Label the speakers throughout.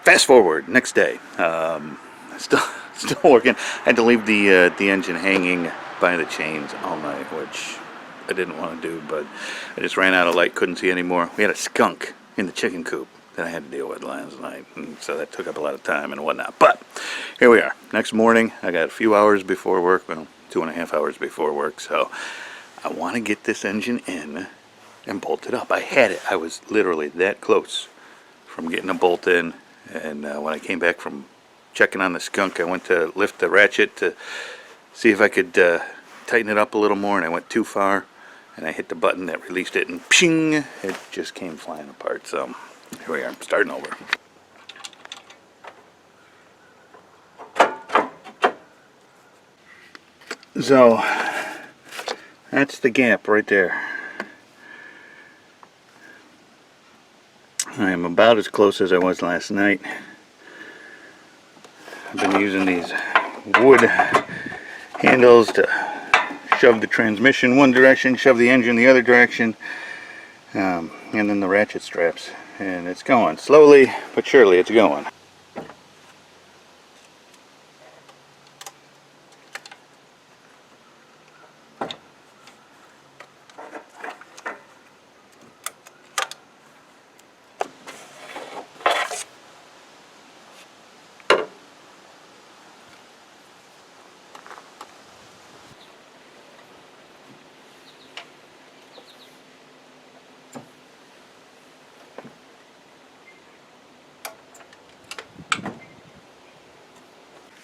Speaker 1: Fast forward, next day. Still working. I had to leave the engine hanging by the chains all night, which I didn't want to do, but I just ran out of light, couldn't see anymore. We had a skunk in the chicken coop that I had to deal with last night, and so that took up a lot of time and whatnot. But here we are. Next morning, I got a few hours before work, well, 2.5 hours before work, so I want to get this engine in and bolt it up. I had it. I was literally that close from getting a bolt in, and when I came back from checking on the skunk, I went to lift the ratchet to see if I could tighten it up a little more, and I went too far, and I hit the button that released it, and ping, it just came flying apart. So here we are, starting over. So that's the gap right there. I am about as close as I was last night. I've been using these wood handles to shove the transmission one direction, shove the engine the other direction, and then the ratchet straps. And it's going slowly but surely, it's going.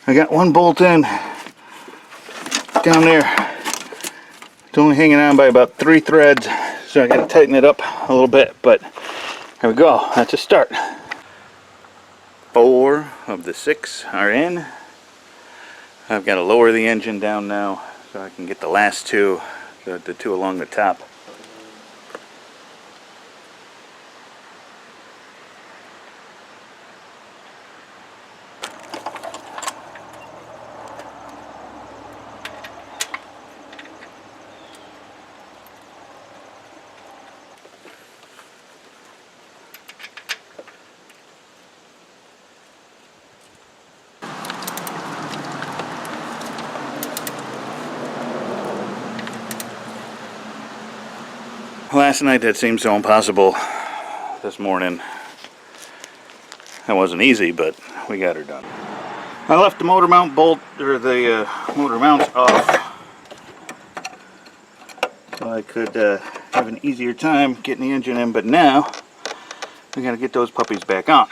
Speaker 1: I got one bolt in down there. It's only hanging on by about 3 threads, so I got to tighten it up a little bit, but here we go. That's a start. 4 of the 6 are in. I've got to lower the engine down now so I can get the last 2, the 2 along the top. Last night that seemed so impossible. This morning that wasn't easy, but we got her done. I left the motor mount bolt, or the motor mounts off, so I could have an easier time getting the engine in, but now we got to get those puppies back on.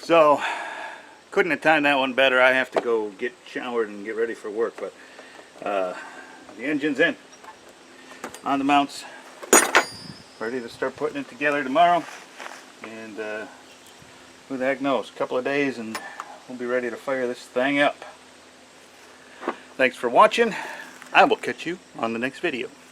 Speaker 1: So, couldn't have timed that one better. I have to go get showered and get ready for work, but the engine's in, on the mounts, ready to start putting it together tomorrow, and who the heck knows, a couple of days and we'll be ready to fire this thing up. Thanks for watching. I will catch you on the next video.